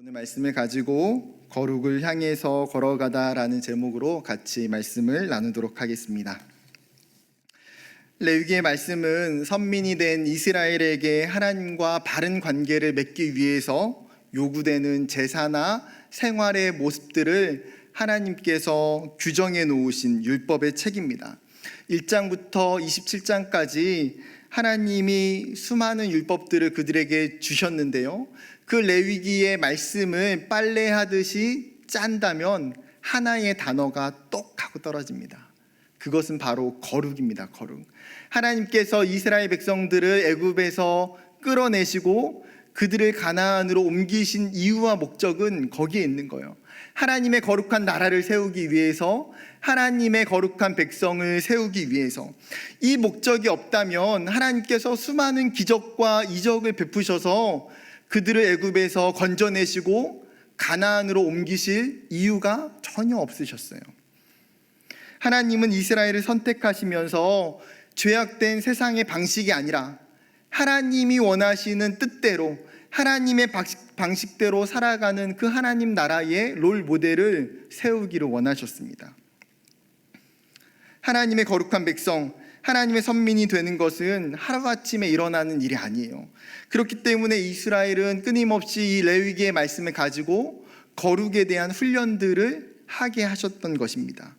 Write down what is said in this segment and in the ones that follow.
오늘 말씀을 가지고 거룩을 향해서 걸어가다라는 제목으로 같이 말씀을 나누도록 하겠습니다. 레위기의 말씀은 선민이 된 이스라엘에게 하나님과 바른 관계를 맺기 위해서 요구되는 제사나 생활의 모습들을 하나님께서 규정해 놓으신 율법의 책입니다. 1장부터 27장까지 하나님이 수많은 율법들을 그들에게 주셨는데요, 그 레위기의 말씀을 빨래하듯이 짠다면 하나의 단어가 똑 하고 떨어집니다. 그것은 바로 거룩입니다. 거룩. 하나님께서 이스라엘 백성들을 애굽에서 끌어내시고 그들을 가나안으로 옮기신 이유와 목적은 거기에 있는 거예요. 하나님의 거룩한 나라를 세우기 위해서, 하나님의 거룩한 백성을 세우기 위해서. 이 목적이 없다면 하나님께서 수많은 기적과 이적을 베푸셔서 그들을 애굽에서 건져내시고 가나안으로 옮기실 이유가 전혀 없으셨어요. 하나님은 이스라엘을 선택하시면서 죄악된 세상의 방식이 아니라 하나님이 원하시는 뜻대로, 하나님의 방식대로 살아가는 그 하나님 나라의 롤 모델을 세우기를 원하셨습니다. 하나님의 거룩한 백성, 하나님의 선민이 되는 것은 하루아침에 일어나는 일이 아니에요. 그렇기 때문에 이스라엘은 끊임없이 이 레위기의 말씀을 가지고 거룩에 대한 훈련들을 하게 하셨던 것입니다.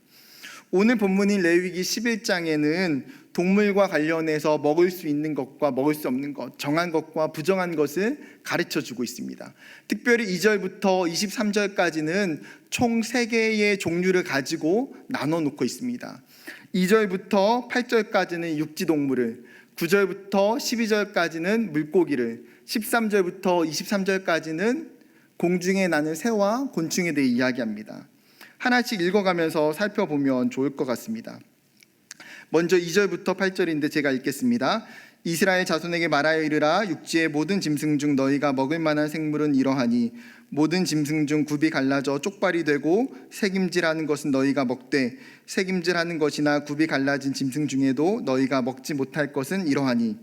오늘 본문인 레위기 11장에는 동물과 관련해서 먹을 수 있는 것과 먹을 수 없는 것, 정한 것과 부정한 것을 가르쳐 주고 있습니다. 특별히 2절부터 23절까지는 총 3개의 종류를 가지고 나눠 놓고 있습니다. 2절부터 8절까지는 육지동물을, 9절부터 12절까지는 물고기를, 13절부터 23절까지는 공중에 나는 새와 곤충에 대해 이야기합니다. 하나씩 읽어가면서 살펴보면 좋을 것 같습니다. 먼저 2절부터 8절인데 제가 읽겠습니다. 이스라엘 자손에게 말하여 이르라. 육지의 모든 짐승 중 너희가 먹을 만한 생물은 이러하니 모든 짐승 중 굽이 갈라져 쪽발이 되고 새김질하는 것은 너희가 먹되 새김질하는 것이나 굽이 갈라진 짐승 중에도 너희가 먹지 못할 것은 이러하니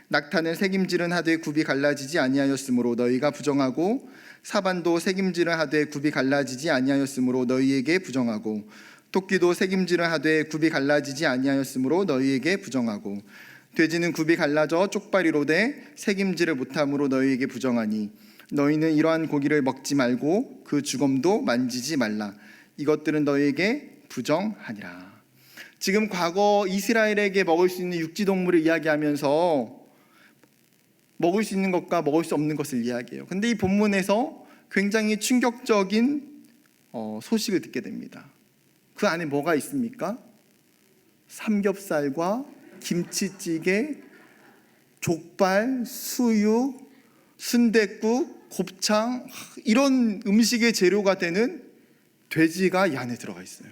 낙타는 새김질은 하되 굽이 갈라지지 아니하였으므로 너희가 부정하고 사반도 새김질을 하되 굽이 갈라지지 아니하였으므로 너희에게 부정하고 토끼도 새김질을 하되 굽이 갈라지지 아니하였으므로 너희에게 부정하고 돼지는 굽이 갈라져 쪽발이로 돼 새김질을 못함으로 너희에게 부정하니 너희는 이러한 고기를 먹지 말고 그 주검도 만지지 말라. 이것들은 너희에게 부정하니라. 지금 과거 이스라엘에게 먹을 수 있는 육지동물을 이야기하면서 먹을 수 있는 것과 먹을 수 없는 것을 이야기해요. 근데 이 본문에서 굉장히 충격적인 소식을 듣게 됩니다. 그 안에 뭐가 있습니까? 삼겹살과 김치찌개, 족발, 수육, 순댓국, 곱창, 이런 음식의 재료가 되는 돼지가 이 안에 들어가 있어요.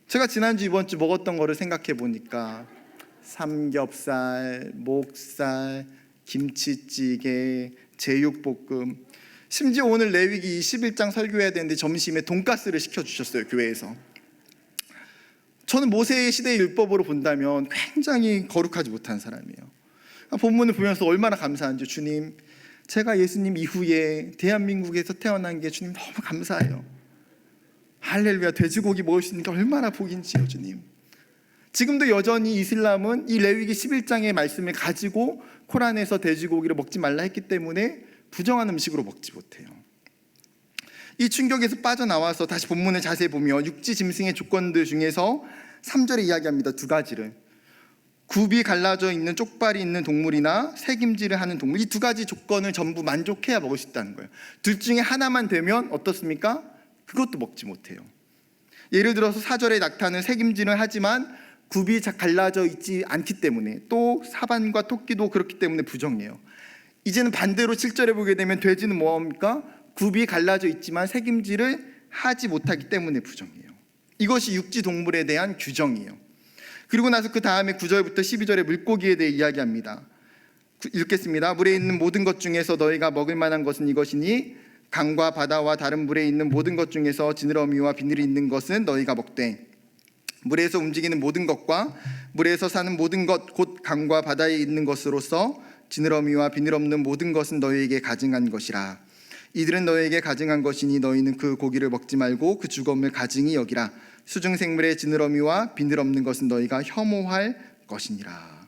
제가 지난주 이번주 먹었던 거를 생각해 보니까 삼겹살, 목살, 김치찌개, 제육볶음, 심지어 오늘 레위기 21장 설교해야 되는데 점심에 돈가스를 시켜주셨어요. 교회에서. 저는 모세의 시대의 율법으로 본다면 굉장히 거룩하지 못한 사람이에요. 본문을 보면서 얼마나 감사한지, 주님, 제가 예수님 이후에 대한민국에서 태어난 게 주님 너무 감사해요. 할렐루야. 돼지고기 먹을 수 있는 게 얼마나 복인지요, 주님. 지금도 여전히 이슬람은 이 레위기 11장의 말씀을 가지고 코란에서 돼지고기를 먹지 말라 했기 때문에 부정한 음식으로 먹지 못해요. 이 충격에서 빠져나와서 다시 본문을 자세히 보면 육지 짐승의 조건들 중에서 3절에 이야기합니다. 2가지를. 굽이 갈라져 있는 쪽발이 있는 동물이나 새김질을 하는 동물, 이 2가지 조건을 전부 만족해야 먹을 수 있다는 거예요. 둘 중에 하나만 되면 어떻습니까? 그것도 먹지 못해요. 예를 들어서 4절의 낙타는 새김질을 하지만 굽이 갈라져 있지 않기 때문에, 또 사반과 토끼도 그렇기 때문에 부정해요. 이제는 반대로 7절에 보게 되면 돼지는 뭐합니까? 굽이 갈라져 있지만 새김질을 하지 못하기 때문에 부정해요. 이것이 육지 동물에 대한 규정이에요. 그리고 나서 그 다음에 9절부터 12절에 물고기에 대해 이야기합니다. 읽겠습니다. 물에 있는 모든 것 중에서 너희가 먹을 만한 것은 이것이니 강과 바다와 다른 물에 있는 모든 것 중에서 지느러미와 비늘이 있는 것은 너희가 먹되 물에서 움직이는 모든 것과 물에서 사는 모든 것 곧 강과 바다에 있는 것으로서 지느러미와 비늘 없는 모든 것은 너희에게 가증한 것이라. 이들은 너에게 가증한 것이니 너희는 그 고기를 먹지 말고 그 주검을 가증히 여기라. 수중생물의 지느러미와 비늘 없는 것은 너희가 혐오할 것이니라.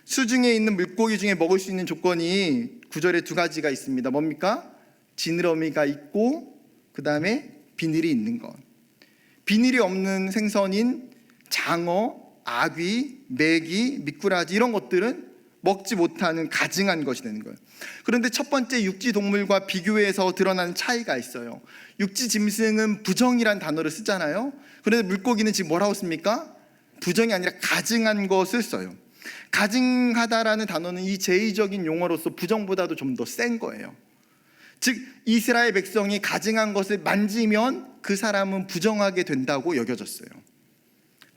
수중에 있는 물고기 중에 먹을 수 있는 조건이 9절에 두 가지가 있습니다. 뭡니까? 지느러미가 있고 그 다음에 비늘이 있는 것. 비늘이 없는 생선인 장어, 아귀, 메기, 미꾸라지 이런 것들은 먹지 못하는 가증한 것이 되는 거예요. 그런데 첫 번째 육지 동물과 비교해서 드러나는 차이가 있어요. 육지 짐승은 부정이란 단어를 쓰잖아요. 그런데 물고기는 지금 뭐라고 씁니까? 부정이 아니라 가증한 것을 써요. 가증하다라는 단어는 이 제의적인 용어로서 부정보다도 좀 더 센 거예요. 즉 이스라엘 백성이 가증한 것을 만지면 그 사람은 부정하게 된다고 여겨졌어요.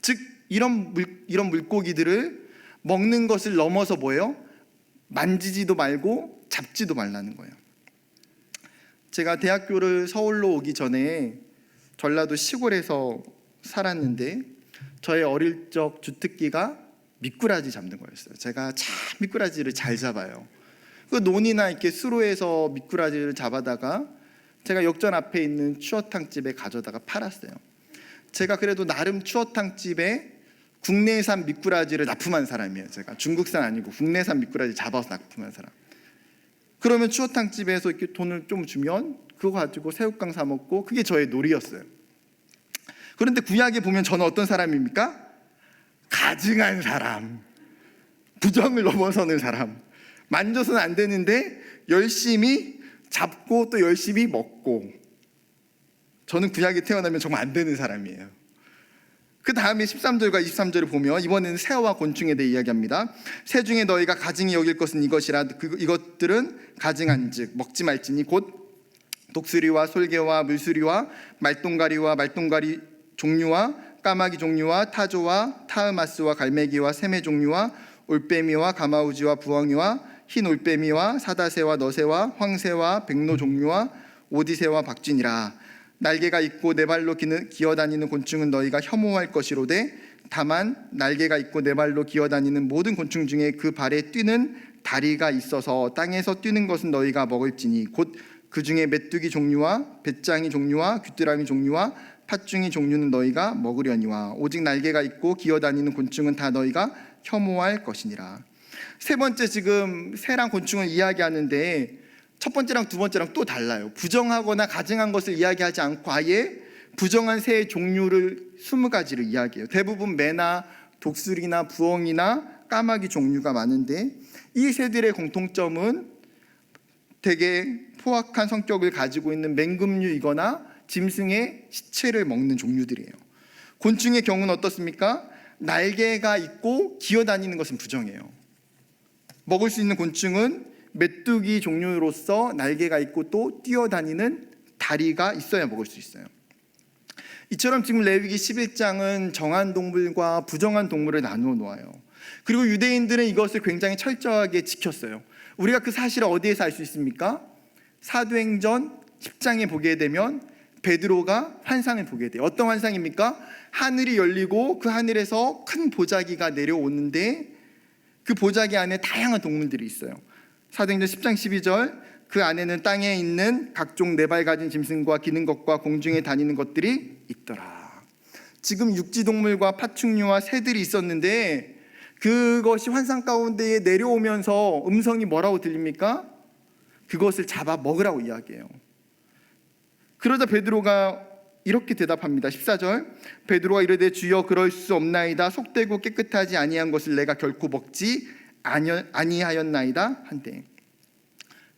즉 이런 물고기들을 먹는 것을 넘어서 뭐예요? 만지지도 말고 잡지도 말라는 거예요. 제가 대학교를 서울로 오기 전에 전라도 시골에서 살았는데 저의 어릴 적 주특기가 미꾸라지 잡는 거였어요. 제가 참 미꾸라지를 잘 잡아요. 그 논이나 이렇게 수로에서 미꾸라지를 잡아다가 제가 역전 앞에 있는 추어탕집에 가져다가 팔았어요. 제가 그래도 나름 추어탕집에 국내산 미꾸라지를 납품한 사람이에요. 제가 중국산 아니고 국내산 미꾸라지 잡아서 납품한 사람. 그러면 추어탕집에서 이렇게 돈을 좀 주면 그거 가지고 새우깡 사 먹고 그게 저의 놀이였어요. 그런데 구약에 보면 저는 어떤 사람입니까? 가증한 사람, 부정을 넘어서는 사람. 만져서는 안 되는데 열심히 잡고 또 열심히 먹고. 저는 구약에 태어나면 정말 안 되는 사람이에요. 그 다음에 13절과 23절을 보면 이번에는 새와 곤충에 대해 이야기합니다. 새 중에 너희가 가증히 여길 것은 이것이라. 이것들은 가증한즉 먹지 말지니 곧 독수리와 솔개와 물수리와 말똥가리와 말똥가리 종류와 까마귀 종류와 타조와 타흐마스와 갈매기와 새매 종류와 올빼미와 가마우지와 부엉이와 흰 올빼미와 사다새와 너새와 황새와 백로 종류와 오디새와 박쥐니라. 날개가 있고 네 발로 기어다니는 곤충은 너희가 혐오할 것이로되 다만 날개가 있고 네 발로 기어다니는 모든 곤충 중에 그 발에 뛰는 다리가 있어서 땅에서 뛰는 것은 너희가 먹을지니 곧 그 중에 메뚜기 종류와 배짱이 종류와 귀뚜라미 종류와 팥중이 종류는 너희가 먹으려니와 오직 날개가 있고 기어다니는 곤충은 다 너희가 혐오할 것이니라. 세 번째 지금 새랑 곤충을 이야기하는데 첫 번째랑 두 번째랑 또 달라요. 부정하거나 가증한 것을 이야기하지 않고 아예 부정한 새의 종류를 20가지를 이야기해요. 대부분 매나 독수리나 부엉이나 까마귀 종류가 많은데 이 새들의 공통점은 되게 포악한 성격을 가지고 있는 맹금류이거나 짐승의 시체를 먹는 종류들이에요. 곤충의 경우는 어떻습니까? 날개가 있고 기어다니는 것은 부정해요. 먹을 수 있는 곤충은 메뚜기 종류로서 날개가 있고 또 뛰어다니는 다리가 있어야 먹을 수 있어요. 이처럼 지금 레위기 11장은 정한 동물과 부정한 동물을 나누어 놓아요. 그리고 유대인들은 이것을 굉장히 철저하게 지켰어요. 우리가 그 사실을 어디에서 알 수 있습니까? 사도행전 10장에 보게 되면 베드로가 환상을 보게 돼요. 어떤 환상입니까? 하늘이 열리고 그 하늘에서 큰 보자기가 내려오는데 그 보자기 안에 다양한 동물들이 있어요. 사도행전 10장 12절 그 안에는 땅에 있는 각종 네 발 가진 짐승과 기는 것과 공중에 다니는 것들이 있더라. 지금 육지동물과 파충류와 새들이 있었는데 그것이 환상 가운데에 내려오면서 음성이 뭐라고 들립니까? 그것을 잡아 먹으라고 이야기해요. 그러자 베드로가 이렇게 대답합니다. 14절 베드로가 이르되 주여 그럴 수 없나이다. 속되고 깨끗하지 아니한 것을 내가 결코 먹지 아니하였나이다 한데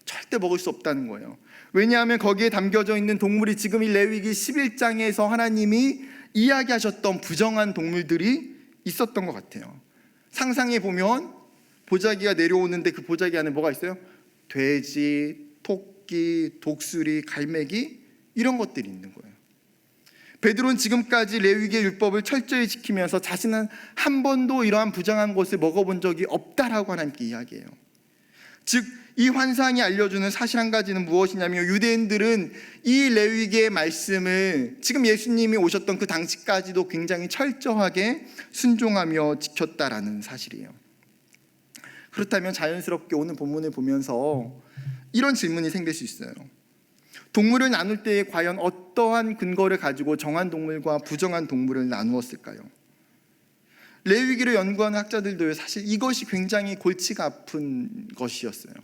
절대 먹을 수 없다는 거예요. 왜냐하면 거기에 담겨져 있는 동물이 지금 이 레위기 11장에서 하나님이 이야기하셨던 부정한 동물들이 있었던 것 같아요. 상상해 보면 보자기가 내려오는데 그 보자기 안에 뭐가 있어요? 돼지, 토끼, 독수리, 갈매기 이런 것들이 있는 거예요. 베드로는 지금까지 레위기의 율법을 철저히 지키면서 자신은 한 번도 이러한 부정한 것을 먹어본 적이 없다라고 하나님께 이야기해요. 즉 이 환상이 알려주는 사실 한 가지는 무엇이냐면 유대인들은 이 레위기의 말씀을 지금 예수님이 오셨던 그 당시까지도 굉장히 철저하게 순종하며 지켰다라는 사실이에요. 그렇다면 자연스럽게 오늘 본문을 보면서 이런 질문이 생길 수 있어요. 동물을 나눌 때에 과연 어떠한 근거를 가지고 정한 동물과 부정한 동물을 나누었을까요? 레위기를 연구하는 학자들도 사실 이것이 굉장히 골치가 아픈 것이었어요.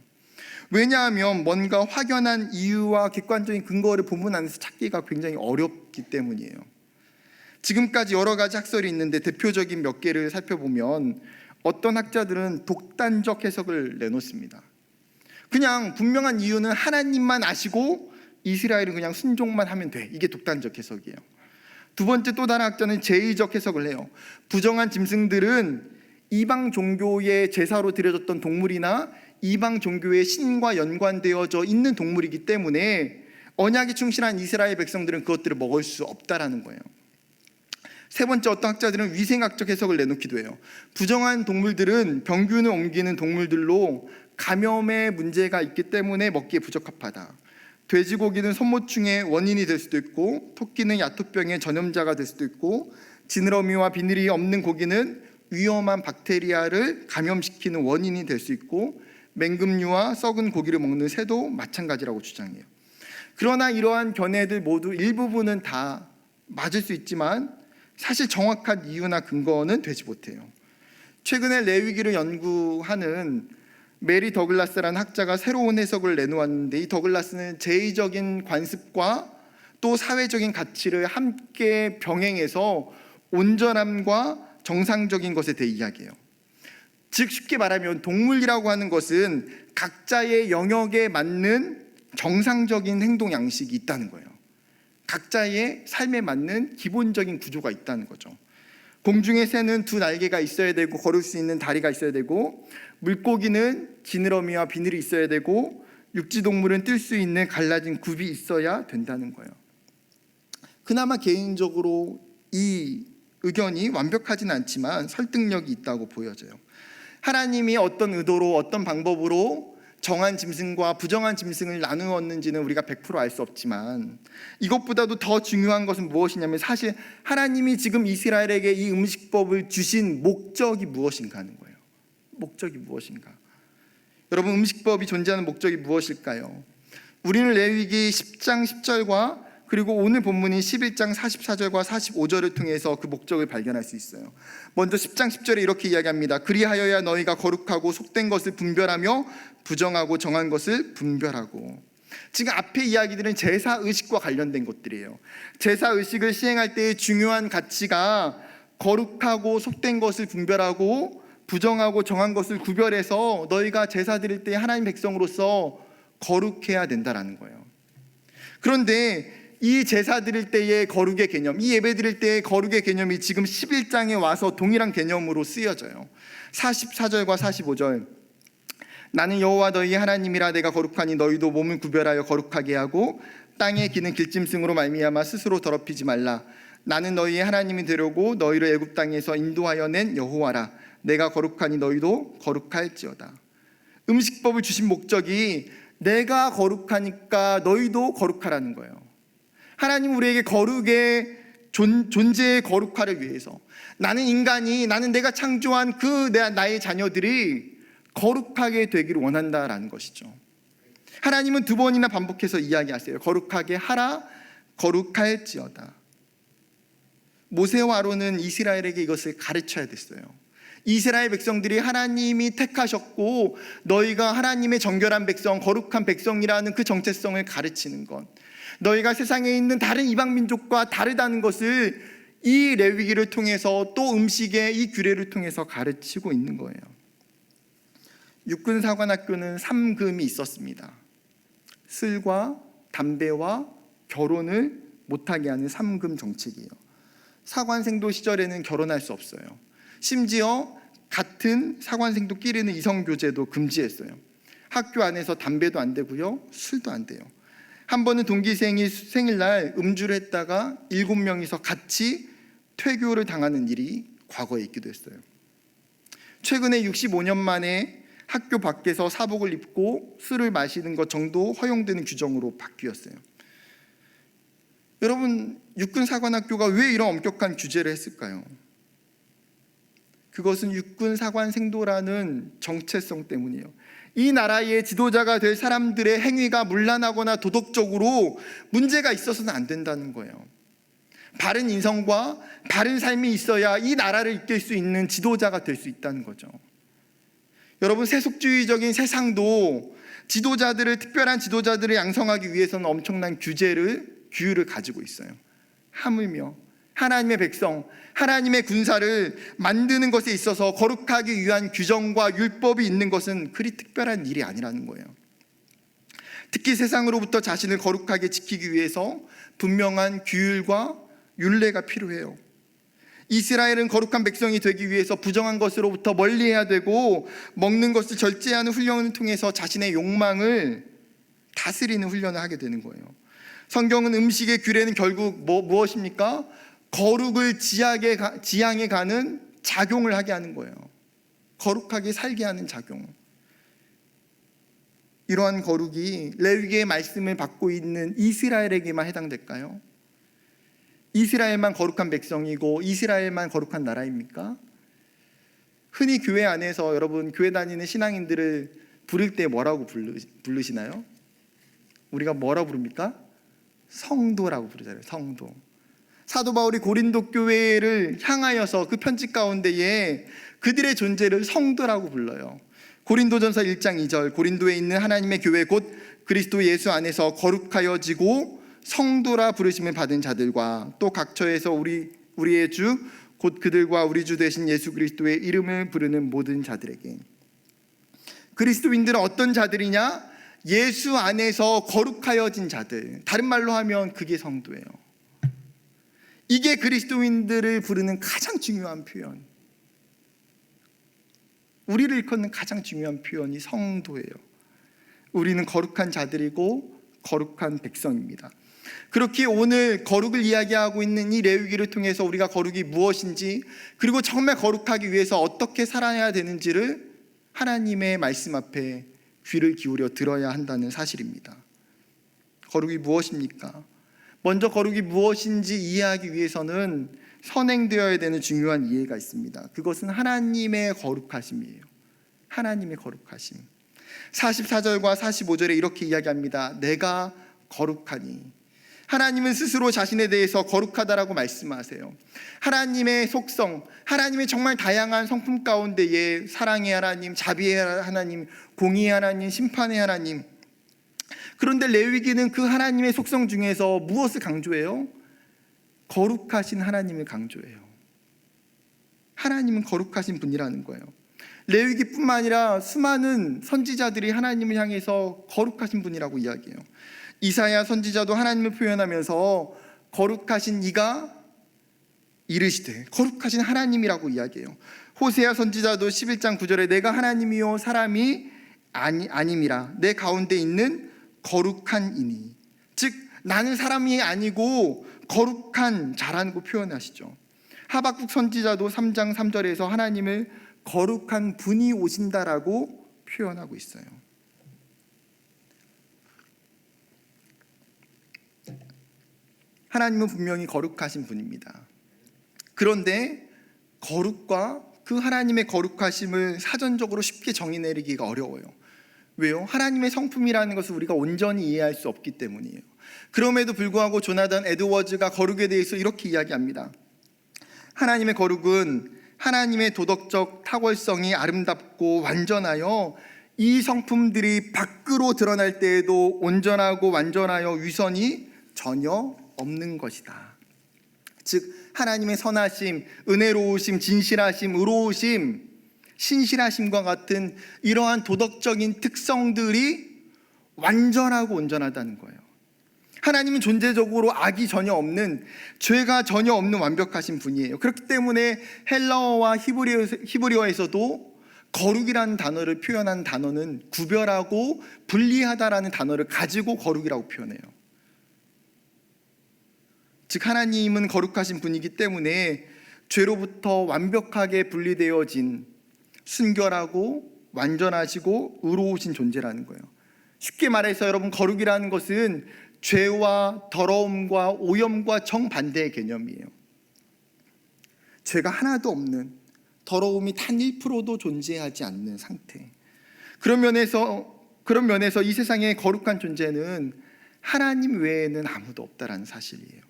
왜냐하면 뭔가 확연한 이유와 객관적인 근거를 본문 안에서 찾기가 굉장히 어렵기 때문이에요. 지금까지 여러 가지 학설이 있는데 대표적인 몇 개를 살펴보면 어떤 학자들은 독단적 해석을 내놓습니다. 그냥 분명한 이유는 하나님만 아시고 이스라엘은 그냥 순종만 하면 돼. 이게 독단적 해석이에요. 두 번째, 또 다른 학자는 제의적 해석을 해요. 부정한 짐승들은 이방 종교의 제사로 드려졌던 동물이나 이방 종교의 신과 연관되어져 있는 동물이기 때문에 언약에 충실한 이스라엘 백성들은 그것들을 먹을 수 없다라는 거예요. 세 번째, 어떤 학자들은 위생학적 해석을 내놓기도 해요. 부정한 동물들은 병균을 옮기는 동물들로 감염의 문제가 있기 때문에 먹기에 부적합하다. 돼지고기는 손모충의 원인이 될 수도 있고, 토끼는 야토병의 전염자가 될 수도 있고, 지느러미와 비늘이 없는 고기는 위험한 박테리아를 감염시키는 원인이 될 수 있고, 맹금류와 썩은 고기를 먹는 새도 마찬가지라고 주장해요. 그러나 이러한 견해들 모두 일부분은 다 맞을 수 있지만 사실 정확한 이유나 근거는 되지 못해요. 최근에 레위기를 연구하는 메리 더글라스라는 학자가 새로운 해석을 내놓았는데, 이 더글라스는 제의적인 관습과 또 사회적인 가치를 함께 병행해서 온전함과 정상적인 것에 대해 이야기해요. 즉 쉽게 말하면 동물이라고 하는 것은 각자의 영역에 맞는 정상적인 행동 양식이 있다는 거예요. 각자의 삶에 맞는 기본적인 구조가 있다는 거죠. 공중의 새는 두 날개가 있어야 되고 걸을 수 있는 다리가 있어야 되고, 물고기는 지느러미와 비늘이 있어야 되고, 육지동물은 뛸 수 있는 갈라진 굽이 있어야 된다는 거예요. 그나마 개인적으로 이 의견이 완벽하진 않지만 설득력이 있다고 보여져요. 하나님이 어떤 의도로 어떤 방법으로 정한 짐승과 부정한 짐승을 나누었는지는 우리가 100% 알 수 없지만, 이것보다도 더 중요한 것은 무엇이냐면 사실 하나님이 지금 이스라엘에게 이 음식법을 주신 목적이 무엇인가 하는 거예요. 목적이 무엇인가? 여러분, 음식법이 존재하는 목적이 무엇일까요? 우리는 레위기 10장 10절과 그리고 오늘 본문인 11장 44절과 45절을 통해서 그 목적을 발견할 수 있어요. 먼저 10장 10절에 이렇게 이야기합니다. 그리하여야 너희가 거룩하고 속된 것을 분별하며 부정하고 정한 것을 분별하고. 지금 앞에 이야기들은 제사의식과 관련된 것들이에요. 제사의식을 시행할 때의 중요한 가치가 거룩하고 속된 것을 분별하고 부정하고 정한 것을 구별해서 너희가 제사 드릴 때 하나님 백성으로서 거룩해야 된다라는 거예요. 그런데 이 제사 드릴 때의 거룩의 개념, 이 예배 드릴 때의 거룩의 개념이 지금 11장에 와서 동일한 개념으로 쓰여져요. 44절과 45절, 나는 여호와 너희 하나님이라. 내가 거룩하니 너희도 몸을 구별하여 거룩하게 하고 땅에 기는 길짐승으로 말미암아 스스로 더럽히지 말라. 나는 너희의 하나님이 되려고 너희를 애굽 땅에서 인도하여 낸 여호와라. 내가 거룩하니 너희도 거룩할지어다. 음식법을 주신 목적이 내가 거룩하니까 너희도 거룩하라는 거예요. 하나님 우리에게 거룩의 존재의 거룩화를 위해서, 나는 인간이, 나는 내가 창조한 나의 자녀들이 거룩하게 되기를 원한다라는 것이죠. 하나님은 두 번이나 반복해서 이야기하세요. 거룩하게 하라, 거룩할지어다. 모세와 아론은 이스라엘에게 이것을 가르쳐야 됐어요. 이스라엘 백성들이 하나님이 택하셨고 너희가 하나님의 정결한 백성, 거룩한 백성이라는 그 정체성을 가르치는 것, 너희가 세상에 있는 다른 이방 민족과 다르다는 것을 이 레위기를 통해서 또 음식의 이 규례를 통해서 가르치고 있는 거예요. 육군사관학교는 3금이 있었습니다. 술과 담배와 결혼을 못하게 하는 3금 정책이에요. 사관생도 시절에는 결혼할 수 없어요. 심지어 같은 사관생도끼리는 이성교제도 금지했어요. 학교 안에서 담배도 안 되고요, 술도 안 돼요. 한 번은 동기생이 생일날 음주를 했다가 7명이서 같이 퇴교를 당하는 일이 과거에 있기도 했어요. 최근에 65년 만에 학교 밖에서 사복을 입고 술을 마시는 것 정도 허용되는 규정으로 바뀌었어요. 여러분, 육군사관학교가 왜 이런 엄격한 규제를 했을까요? 그것은 육군사관생도라는 정체성 때문이에요. 이 나라의 지도자가 될 사람들의 행위가 문란하거나 도덕적으로 문제가 있어서는 안 된다는 거예요. 바른 인성과 바른 삶이 있어야 이 나라를 이끌 수 있는 지도자가 될 수 있다는 거죠. 여러분, 세속주의적인 세상도 특별한 지도자들을 양성하기 위해서는 엄청난 규율을 가지고 있어요. 하물며 하나님의 백성, 하나님의 군사를 만드는 것에 있어서 거룩하기 위한 규정과 율법이 있는 것은 그리 특별한 일이 아니라는 거예요. 특히 세상으로부터 자신을 거룩하게 지키기 위해서 분명한 규율과 율례가 필요해요. 이스라엘은 거룩한 백성이 되기 위해서 부정한 것으로부터 멀리해야 되고, 먹는 것을 절제하는 훈련을 통해서 자신의 욕망을 다스리는 훈련을 하게 되는 거예요. 성경은 음식의 규례는 결국 무엇입니까? 거룩을 지향해 가는 작용을 하게 하는 거예요. 거룩하게 살게 하는 작용. 이러한 거룩이 레위기의 말씀을 받고 있는 이스라엘에게만 해당될까요? 이스라엘만 거룩한 백성이고 이스라엘만 거룩한 나라입니까? 흔히 교회 안에서 여러분, 교회 다니는 신앙인들을 부를 때 뭐라고 부르시나요? 우리가 뭐라고 부릅니까? 성도라고 부르잖아요. 성도. 사도 바울이 고린도 교회를 향하여서 그 편지 가운데에 그들의 존재를 성도라고 불러요. 고린도전서 1장 2절, 고린도에 있는 하나님의 교회 곧 그리스도 예수 안에서 거룩하여지고 성도라 부르심을 받은 자들과 또 각처에서 우리의 주 곧 그들과 우리 주 되신 예수 그리스도의 이름을 부르는 모든 자들에게. 그리스도인들은 어떤 자들이냐? 예수 안에서 거룩하여진 자들. 다른 말로 하면 그게 성도예요. 이게 그리스도인들을 부르는 가장 중요한 표현. 우리를 일컫는 가장 중요한 표현이 성도예요. 우리는 거룩한 자들이고 거룩한 백성입니다. 그렇게 오늘 거룩을 이야기하고 있는 이 레위기를 통해서 우리가 거룩이 무엇인지, 그리고 정말 거룩하기 위해서 어떻게 살아야 되는지를 하나님의 말씀 앞에 귀를 기울여 들어야 한다는 사실입니다. 거룩이 무엇입니까? 먼저 거룩이 무엇인지 이해하기 위해서는 선행되어야 되는 중요한 이해가 있습니다. 그것은 하나님의 거룩하심이에요. 하나님의 거룩하심. 44절과 45절에 이렇게 이야기합니다. 내가 거룩하니. 하나님은 스스로 자신에 대해서 거룩하다라고 말씀하세요. 하나님의 속성, 하나님의 정말 다양한 성품 가운데에 사랑의 하나님, 자비의 하나님, 공의의 하나님, 심판의 하나님. 그런데 레위기는 그 하나님의 속성 중에서 무엇을 강조해요? 거룩하신 하나님을 강조해요. 하나님은 거룩하신 분이라는 거예요. 레위기뿐만 아니라 수많은 선지자들이 하나님을 향해서 거룩하신 분이라고 이야기해요. 이사야 선지자도 하나님을 표현하면서 거룩하신 이가 이르시되, 거룩하신 하나님이라고 이야기해요. 호세아 선지자도 11장 9절에 내가 하나님이요 사람이 아님이라, 내 가운데 있는 거룩한 이니. 즉 나는 사람이 아니고 거룩한 자라고 표현하시죠. 하박국 선지자도 3장 3절에서 하나님을 거룩한 분이 오신다라고 표현하고 있어요. 하나님은 분명히 거룩하신 분입니다. 그런데 거룩과 그 하나님의 거룩하심을 사전적으로 쉽게 정의 내리기가 어려워요. 왜요? 하나님의 성품이라는 것을 우리가 온전히 이해할 수 없기 때문이에요. 그럼에도 불구하고 조나단 에드워즈가 거룩에 대해서 이렇게 이야기합니다. 하나님의 거룩은 하나님의 도덕적 탁월성이 아름답고 완전하여 이 성품들이 밖으로 드러날 때에도 온전하고 완전하여 위선이 전혀 없는 것이다. 즉 하나님의 선하심, 은혜로우심, 진실하심, 의로우심, 신실하심과 같은 이러한 도덕적인 특성들이 완전하고 온전하다는 거예요. 하나님은 존재적으로 악이 전혀 없는, 죄가 전혀 없는 완벽하신 분이에요. 그렇기 때문에 헬라어와 히브리어에서도 거룩이라는 단어를 표현한 단어는 구별하고 분리하다라는 단어를 가지고 거룩이라고 표현해요. 즉 하나님은 거룩하신 분이기 때문에 죄로부터 완벽하게 분리되어진 순결하고 완전하시고 의로우신 존재라는 거예요. 쉽게 말해서 여러분, 거룩이라는 것은 죄와 더러움과 오염과 정반대의 개념이에요. 죄가 하나도 없는, 더러움이 단 1%도 존재하지 않는 상태. 그런 면에서 이 세상에 거룩한 존재는 하나님 외에는 아무도 없다라는 사실이에요.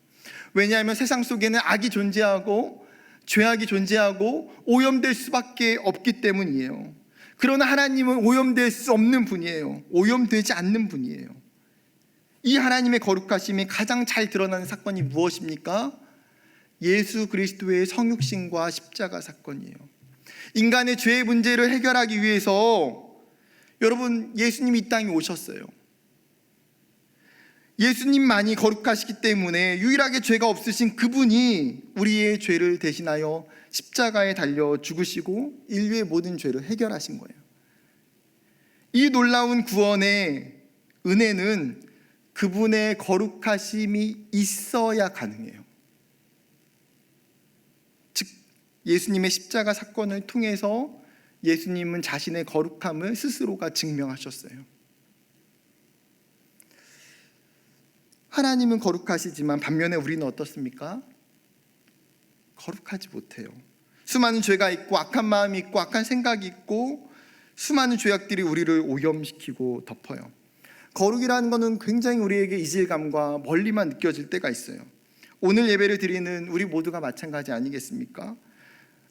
왜냐하면 세상 속에는 악이 존재하고 죄악이 존재하고 오염될 수밖에 없기 때문이에요. 그러나 하나님은 오염될 수 없는 분이에요. 오염되지 않는 분이에요. 이 하나님의 거룩하심이 가장 잘 드러나는 사건이 무엇입니까? 예수 그리스도의 성육신과 십자가 사건이에요. 인간의 죄의 문제를 해결하기 위해서 여러분, 예수님이 이 땅에 오셨어요. 예수님만이 거룩하시기 때문에 유일하게 죄가 없으신 그분이 우리의 죄를 대신하여 십자가에 달려 죽으시고 인류의 모든 죄를 해결하신 거예요. 이 놀라운 구원의 은혜는 그분의 거룩하심이 있어야 가능해요. 즉, 예수님의 십자가 사건을 통해서 예수님은 자신의 거룩함을 스스로가 증명하셨어요. 하나님은 거룩하시지만 반면에 우리는 어떻습니까? 거룩하지 못해요. 수많은 죄가 있고 악한 마음이 있고 악한 생각이 있고 수많은 죄악들이 우리를 오염시키고 덮어요. 거룩이라는 것은 굉장히 우리에게 이질감과 멀리만 느껴질 때가 있어요. 오늘 예배를 드리는 우리 모두가 마찬가지 아니겠습니까?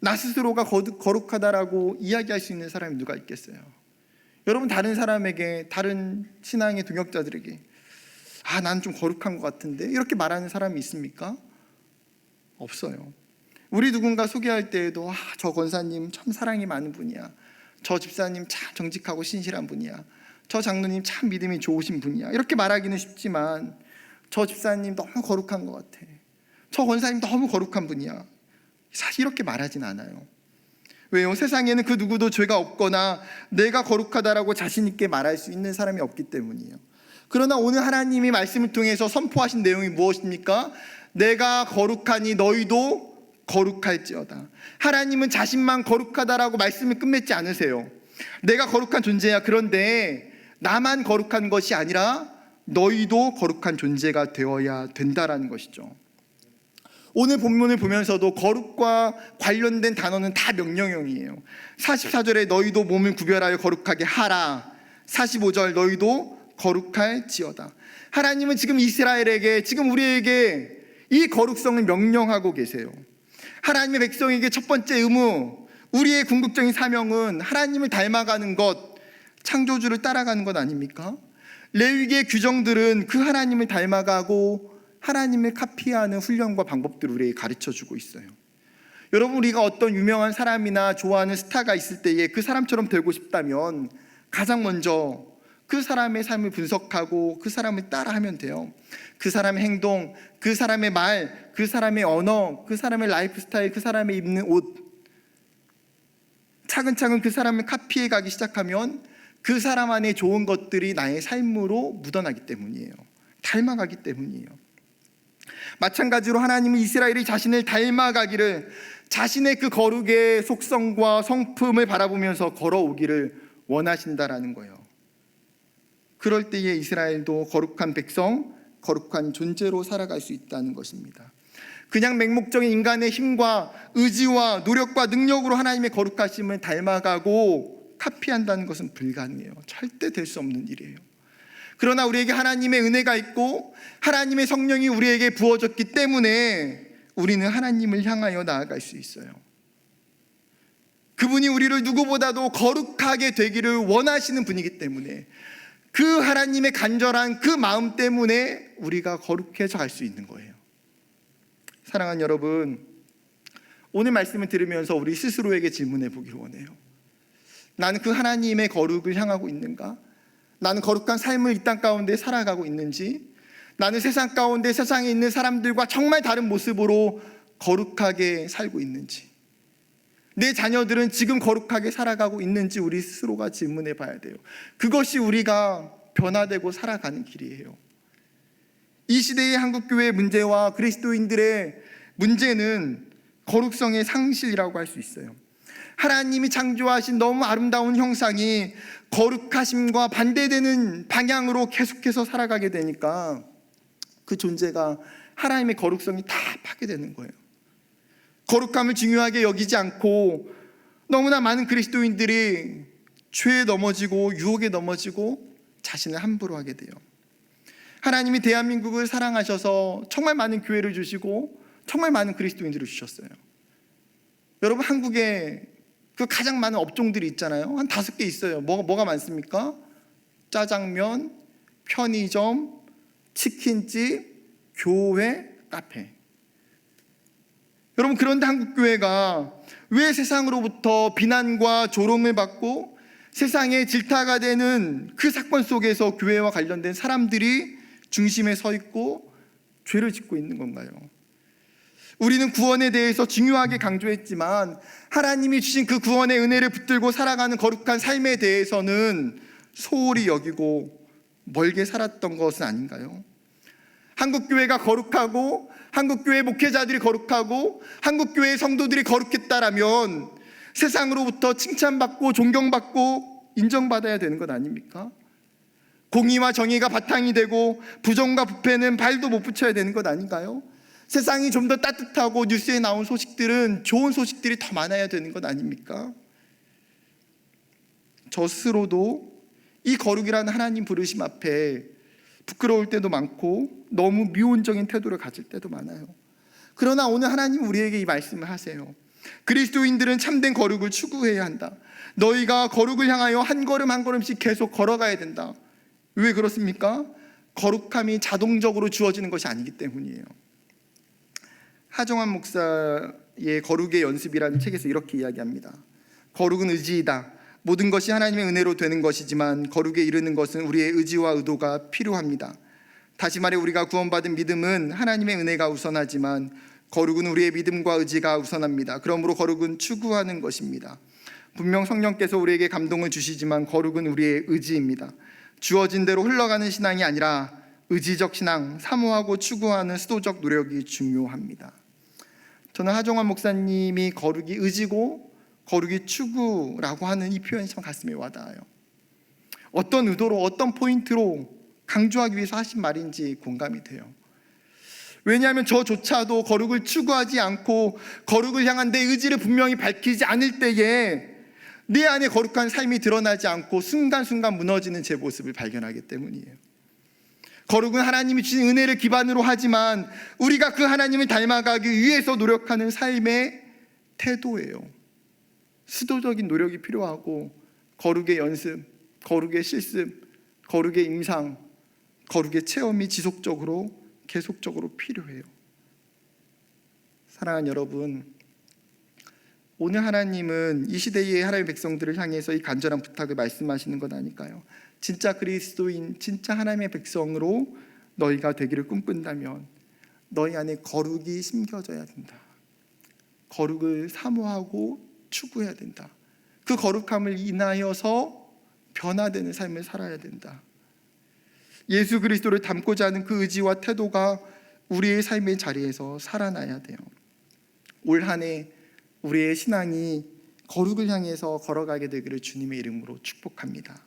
나 스스로가 거룩하다라고 이야기할 수 있는 사람이 누가 있겠어요? 여러분, 다른 사람에게, 다른 신앙의 동역자들에게 난 좀 거룩한 것 같은데 이렇게 말하는 사람이 있습니까? 없어요. 우리 누군가 소개할 때에도 저 권사님 참 사랑이 많은 분이야, 저 집사님 참 정직하고 신실한 분이야, 저 장로님 참 믿음이 좋으신 분이야, 이렇게 말하기는 쉽지만 저 집사님 너무 거룩한 것 같아, 저 권사님 너무 거룩한 분이야, 사실 이렇게 말하진 않아요. 왜요? 세상에는 그 누구도 죄가 없거나 내가 거룩하다라고 자신 있게 말할 수 있는 사람이 없기 때문이에요. 그러나 오늘 하나님이 말씀을 통해서 선포하신 내용이 무엇입니까? 내가 거룩하니 너희도 거룩할지어다. 하나님은 자신만 거룩하다라고 말씀을 끝맺지 않으세요. 내가 거룩한 존재야. 그런데 나만 거룩한 것이 아니라 너희도 거룩한 존재가 되어야 된다라는 것이죠. 오늘 본문을 보면서도 거룩과 관련된 단어는 다 명령형이에요. 44절에 너희도 몸을 구별하여 거룩하게 하라. 45절 너희도 거룩할지어다. 하나님은 지금 이스라엘에게, 지금 우리에게 이 거룩성을 명령하고 계세요. 하나님의 백성에게 첫 번째 의무, 우리의 궁극적인 사명은 하나님을 닮아가는 것, 창조주를 따라가는 것 아닙니까? 레위기의 규정들은 그 하나님을 닮아가고 하나님을 카피하는 훈련과 방법들을 우리에게 가르쳐주고 있어요. 여러분, 우리가 어떤 유명한 사람이나 좋아하는 스타가 있을 때에 그 사람처럼 되고 싶다면 가장 먼저 그 사람의 삶을 분석하고 그 사람을 따라하면 돼요. 그 사람의 행동, 그 사람의 말, 그 사람의 언어, 그 사람의 라이프 스타일, 그 사람의 입는 옷, 차근차근 그 사람을 카피해 가기 시작하면 그 사람 안에 좋은 것들이 나의 삶으로 묻어나기 때문이에요. 닮아가기 때문이에요. 마찬가지로 하나님은 이스라엘이 자신을 닮아가기를, 자신의 그 거룩의 속성과 성품을 바라보면서 걸어오기를 원하신다라는 거예요. 그럴 때에 이스라엘도 거룩한 백성, 거룩한 존재로 살아갈 수 있다는 것입니다. 그냥 맹목적인 인간의 힘과 의지와 노력과 능력으로 하나님의 거룩하심을 닮아가고 카피한다는 것은 불가능해요. 절대 될 수 없는 일이에요. 그러나 우리에게 하나님의 은혜가 있고 하나님의 성령이 우리에게 부어졌기 때문에 우리는 하나님을 향하여 나아갈 수 있어요. 그분이 우리를 누구보다도 거룩하게 되기를 원하시는 분이기 때문에, 그 하나님의 간절한 그 마음 때문에 우리가 거룩해져 갈 수 있는 거예요. 사랑하는 여러분, 오늘 말씀을 들으면서 우리 스스로에게 질문해 보기를 원해요. 나는 그 하나님의 거룩을 향하고 있는가? 나는 거룩한 삶을 이 땅 가운데 살아가고 있는지, 나는 세상 가운데 세상에 있는 사람들과 정말 다른 모습으로 거룩하게 살고 있는지, 내 자녀들은 지금 거룩하게 살아가고 있는지 우리 스스로가 질문해 봐야 돼요. 그것이 우리가 변화되고 살아가는 길이에요. 이 시대의 한국교회의 문제와 그리스도인들의 문제는 거룩성의 상실이라고 할 수 있어요. 하나님이 창조하신 너무 아름다운 형상이 거룩하심과 반대되는 방향으로 계속해서 살아가게 되니까 그 존재가, 하나님의 거룩성이 다 파괴되는 거예요. 거룩함을 중요하게 여기지 않고 너무나 많은 그리스도인들이 죄에 넘어지고 유혹에 넘어지고 자신을 함부로 하게 돼요. 하나님이 대한민국을 사랑하셔서 정말 많은 교회를 주시고 정말 많은 그리스도인들을 주셨어요. 여러분, 한국에 그 가장 많은 업종들이 있잖아요. 한 5개 있어요. 뭐가 많습니까? 짜장면, 편의점, 치킨집, 교회, 카페. 여러분, 그런데 한국교회가 왜 세상으로부터 비난과 조롱을 받고 세상의 질타가 되는 그 사건 속에서 교회와 관련된 사람들이 중심에 서 있고 죄를 짓고 있는 건가요? 우리는 구원에 대해서 중요하게 강조했지만 하나님이 주신 그 구원의 은혜를 붙들고 살아가는 거룩한 삶에 대해서는 소홀히 여기고 멀게 살았던 것은 아닌가요? 한국교회가 거룩하고 한국교회 목회자들이 거룩하고 한국교회 성도들이 거룩했다라면 세상으로부터 칭찬받고 존경받고 인정받아야 되는 것 아닙니까? 공의와 정의가 바탕이 되고 부정과 부패는 발도 못 붙여야 되는 것 아닌가요? 세상이 좀 더 따뜻하고 뉴스에 나온 소식들은 좋은 소식들이 더 많아야 되는 것 아닙니까? 저 스스로도 이 거룩이라는 하나님 부르심 앞에 부끄러울 때도 많고 너무 미온적인 태도를 가질 때도 많아요. 그러나 오늘 하나님 우리에게 이 말씀을 하세요. 그리스도인들은 참된 거룩을 추구해야 한다. 너희가 거룩을 향하여 한 걸음 한 걸음씩 계속 걸어가야 된다. 왜 그렇습니까? 거룩함이 자동적으로 주어지는 것이 아니기 때문이에요. 하정환 목사의 거룩의 연습이라는 책에서 이렇게 이야기합니다. 거룩은 의지이다. 모든 것이 하나님의 은혜로 되는 것이지만 거룩에 이르는 것은 우리의 의지와 의도가 필요합니다. 다시 말해 우리가 구원받은 믿음은 하나님의 은혜가 우선하지만 거룩은 우리의 믿음과 의지가 우선합니다. 그러므로 거룩은 추구하는 것입니다. 분명 성령께서 우리에게 감동을 주시지만 거룩은 우리의 의지입니다. 주어진 대로 흘러가는 신앙이 아니라 의지적 신앙, 사모하고 추구하는 수도적 노력이 중요합니다. 저는 하정환 목사님이 거룩이 의지고 거룩이 추구라고 하는 이 표현이 참 가슴에 와닿아요. 어떤 의도로 어떤 포인트로 강조하기 위해서 하신 말인지 공감이 돼요. 왜냐하면 저조차도 거룩을 추구하지 않고 거룩을 향한 내 의지를 분명히 밝히지 않을 때에 내 안에 거룩한 삶이 드러나지 않고 순간순간 무너지는 제 모습을 발견하기 때문이에요. 거룩은 하나님이 주신 은혜를 기반으로 하지만 우리가 그 하나님을 닮아가기 위해서 노력하는 삶의 태도예요. 수도적인 노력이 필요하고 거룩의 연습, 거룩의 실습, 거룩의 임상, 거룩의 체험이 지속적으로 계속적으로 필요해요. 사랑하는 여러분, 오늘 하나님은 이 시대의 하나님의 백성들을 향해서 이 간절한 부탁을 말씀하시는 것 아닐까요? 진짜 그리스도인, 진짜 하나님의 백성으로 너희가 되기를 꿈꾼다면 너희 안에 거룩이 심겨져야 된다. 거룩을 사모하고 추구해야 된다. 그 거룩함을 인하여서 변화되는 삶을 살아야 된다. 예수 그리스도를 닮고자 하는 그 의지와 태도가 우리의 삶의 자리에서 살아나야 돼요. 올 한 해 우리의 신앙이 거룩을 향해서 걸어가게 되기를 주님의 이름으로 축복합니다.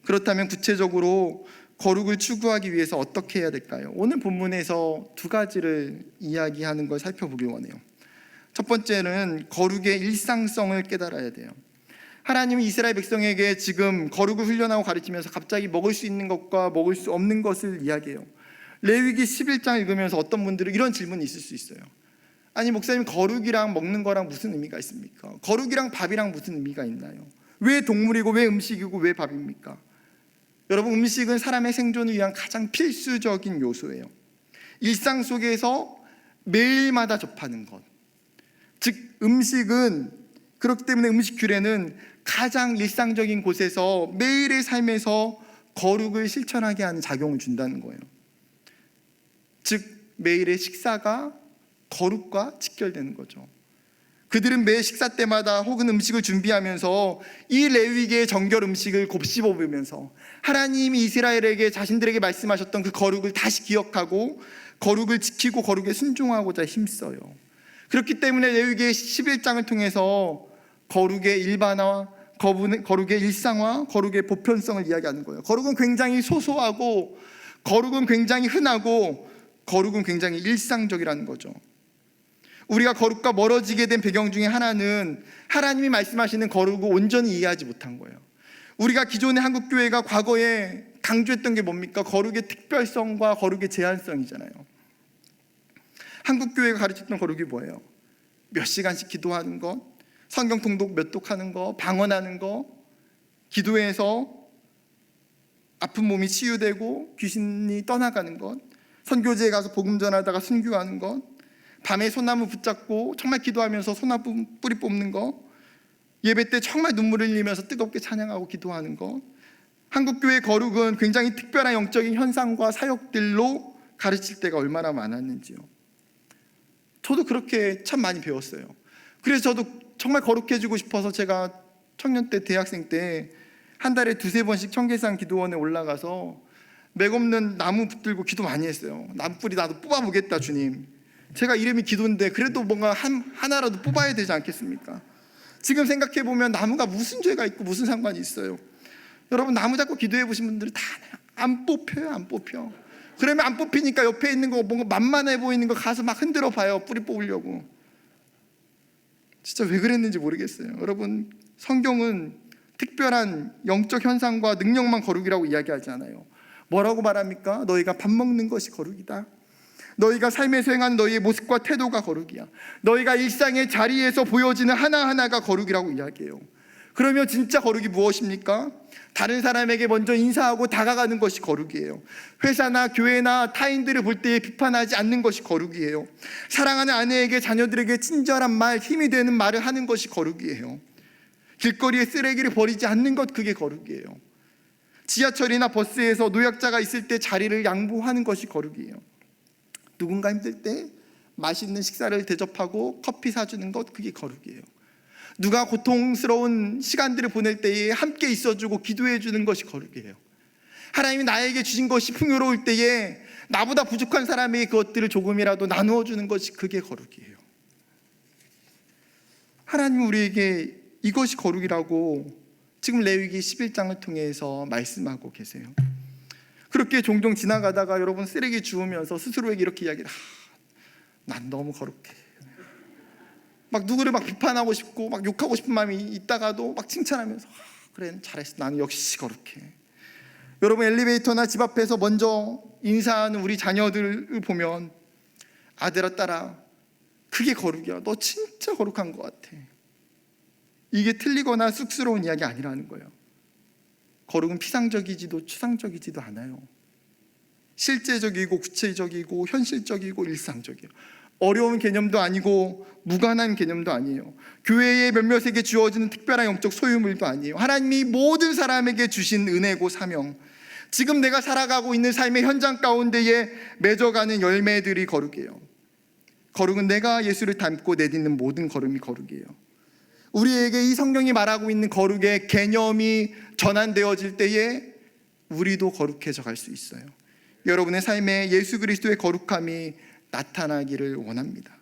그렇다면 구체적으로 거룩을 추구하기 위해서 어떻게 해야 될까요? 오늘 본문에서 2가지를 이야기하는 걸 살펴보길 원해요. 첫 번째는 거룩의 일상성을 깨달아야 돼요. 하나님은 이스라엘 백성에게 지금 거룩을 훈련하고 가르치면서 갑자기 먹을 수 있는 것과 먹을 수 없는 것을 이야기해요. 레위기 11장 읽으면서 어떤 분들은 이런 질문이 있을 수 있어요. 아니 목사님, 거룩이랑 먹는 거랑 무슨 의미가 있습니까? 거룩이랑 밥이랑 무슨 의미가 있나요? 왜 동물이고 왜 음식이고 왜 밥입니까? 여러분, 음식은 사람의 생존을 위한 가장 필수적인 요소예요. 일상 속에서 매일마다 접하는 것, 즉 음식은, 그렇기 때문에 음식 규례는 가장 일상적인 곳에서 매일의 삶에서 거룩을 실천하게 하는 작용을 준다는 거예요. 즉 매일의 식사가 거룩과 직결되는 거죠. 그들은 매 식사 때마다 혹은 음식을 준비하면서 이 레위기의 정결 음식을 곱씹어 보면서 하나님이 이스라엘에게 자신들에게 말씀하셨던 그 거룩을 다시 기억하고 거룩을 지키고 거룩에 순종하고자 힘써요. 그렇기 때문에 레위기 11장을 통해서 거룩의 일반화, 거룩의 일상화, 거룩의 보편성을 이야기하는 거예요. 거룩은 굉장히 소소하고 거룩은 굉장히 흔하고 거룩은 굉장히 일상적이라는 거죠. 우리가 거룩과 멀어지게 된 배경 중에 하나는 하나님이 말씀하시는 거룩을 온전히 이해하지 못한 거예요. 우리가 기존의 한국교회가 과거에 강조했던 게 뭡니까? 거룩의 특별성과 거룩의 제한성이잖아요. 한국교회가 가르쳤던 거룩이 뭐예요? 몇 시간씩 기도하는 것, 성경 통독 몇 독하는 거, 방언하는 거, 기도해서 아픈 몸이 치유되고 귀신이 떠나가는 것, 선교지에 가서 복음 전하다가 순교하는 것, 밤에 소나무 붙잡고 정말 기도하면서 소나무 뿌리 뽑는 것, 예배 때 정말 눈물을 흘리면서 뜨겁게 찬양하고 기도하는 것. 한국교회의 거룩은 굉장히 특별한 영적인 현상과 사역들로 가르칠 때가 얼마나 많았는지요. 저도 그렇게 참 많이 배웠어요. 그래서 저도 정말 거룩해지고 싶어서 제가 청년 때, 대학생 때 한 달에 2-3번씩 청계산 기도원에 올라가서 맥없는 나무 붙들고 기도 많이 했어요. 나무 뿌리 나도 뽑아보겠다, 주님. 제가 이름이 기도인데 그래도 뭔가 하나라도 뽑아야 되지 않겠습니까? 지금 생각해보면 나무가 무슨 죄가 있고 무슨 상관이 있어요. 여러분, 나무 잡고 기도해 보신 분들은 다 안 뽑혀요. 안 뽑혀. 그러면 안 뽑히니까 옆에 있는 거 뭔가 만만해 보이는 거 가서 막 흔들어 봐요. 뿌리 뽑으려고. 진짜 왜 그랬는지 모르겠어요. 여러분, 성경은 특별한 영적 현상과 능력만 거룩이라고 이야기하지 않아요. 뭐라고 말합니까? 너희가 밥 먹는 것이 거룩이다. 너희가 삶에서 행하는 너희의 모습과 태도가 거룩이야. 너희가 일상의 자리에서 보여지는 하나하나가 거룩이라고 이야기해요. 그러면 진짜 거룩이 무엇입니까? 다른 사람에게 먼저 인사하고 다가가는 것이 거룩이에요. 회사나 교회나 타인들을 볼 때 비판하지 않는 것이 거룩이에요. 사랑하는 아내에게, 자녀들에게 친절한 말, 힘이 되는 말을 하는 것이 거룩이에요. 길거리에 쓰레기를 버리지 않는 것, 그게 거룩이에요. 지하철이나 버스에서 노약자가 있을 때 자리를 양보하는 것이 거룩이에요. 누군가 힘들 때 맛있는 식사를 대접하고 커피 사주는 것, 그게 거룩이에요. 누가 고통스러운 시간들을 보낼 때에 함께 있어주고 기도해주는 것이 거룩이에요. 하나님이 나에게 주신 것이 풍요로울 때에 나보다 부족한 사람에게 그것들을 조금이라도 나누어주는 것이, 그게 거룩이에요. 하나님은 우리에게 이것이 거룩이라고 지금 레위기 11장을 통해서 말씀하고 계세요. 그렇게 종종 지나가다가 여러분 쓰레기 주우면서 스스로에게 이렇게 이야기를, 난 너무 거룩해. 막 누구를 막 비판하고 싶고 막 욕하고 싶은 마음이 있다가도 막 칭찬하면서, 그래 잘했어, 나는 역시 거룩해. 여러분, 엘리베이터나 집 앞에서 먼저 인사하는 우리 자녀들을 보면, 아들아 딸아, 그게 거룩이야. 너 진짜 거룩한 것 같아. 이게 틀리거나 쑥스러운 이야기 아니라는 거예요. 거룩은 피상적이지도 추상적이지도 않아요. 실제적이고 구체적이고 현실적이고 일상적이에요. 어려운 개념도 아니고 무관한 개념도 아니에요. 교회의 몇몇에게 주어지는 특별한 영적 소유물도 아니에요. 하나님이 모든 사람에게 주신 은혜고 사명, 지금 내가 살아가고 있는 삶의 현장 가운데에 맺어가는 열매들이 거룩이에요. 거룩은 내가 예수를 닮고 내딛는 모든 걸음이 거룩이에요. 우리에게 이 성경이 말하고 있는 거룩의 개념이 전환되어질 때에 우리도 거룩해져 갈 수 있어요. 여러분의 삶에 예수 그리스도의 거룩함이 나타나기를 원합니다.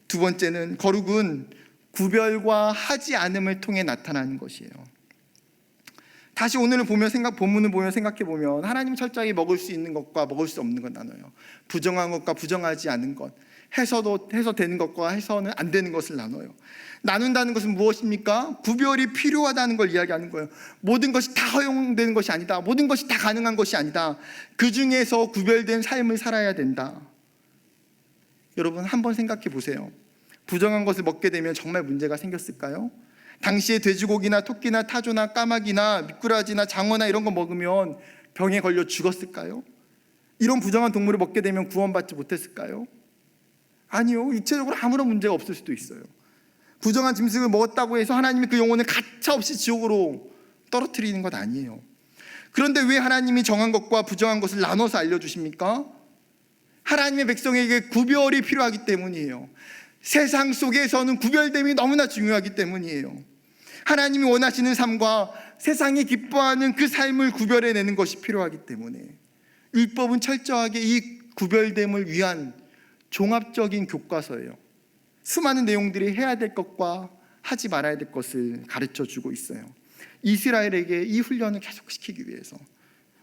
두 번째는, 거룩은 구별과 하지 않음을 통해 나타나는 것이에요. 다시 오늘을 보면 본문을 보면 생각해 보면, 하나님 철저하게 먹을 수 있는 것과 먹을 수 없는 것 나눠요. 부정한 것과 부정하지 않은 것, 해서 되는 것과 해서는 안 되는 것을 나눠요. 나눈다는 것은 무엇입니까? 구별이 필요하다는 걸 이야기하는 거예요. 모든 것이 다 허용되는 것이 아니다. 모든 것이 다 가능한 것이 아니다. 그 중에서 구별된 삶을 살아야 된다. 여러분, 한번 생각해 보세요. 부정한 것을 먹게 되면 정말 문제가 생겼을까요? 당시에 돼지고기나 토끼나 타조나 까마귀나 미꾸라지나 장어나 이런 거 먹으면 병에 걸려 죽었을까요? 이런 부정한 동물을 먹게 되면 구원받지 못했을까요? 아니요. 육체적으로 아무런 문제가 없을 수도 있어요. 부정한 짐승을 먹었다고 해서 하나님이 그 영혼을 가차없이 지옥으로 떨어뜨리는 것 아니에요. 그런데 왜 하나님이 정한 것과 부정한 것을 나눠서 알려주십니까? 하나님의 백성에게 구별이 필요하기 때문이에요. 세상 속에서는 구별됨이 너무나 중요하기 때문이에요. 하나님이 원하시는 삶과 세상이 기뻐하는 그 삶을 구별해내는 것이 필요하기 때문에, 율법은 철저하게 이 구별됨을 위한 종합적인 교과서예요. 수많은 내용들이 해야 될 것과 하지 말아야 될 것을 가르쳐주고 있어요. 이스라엘에게 이 훈련을 계속시키기 위해서.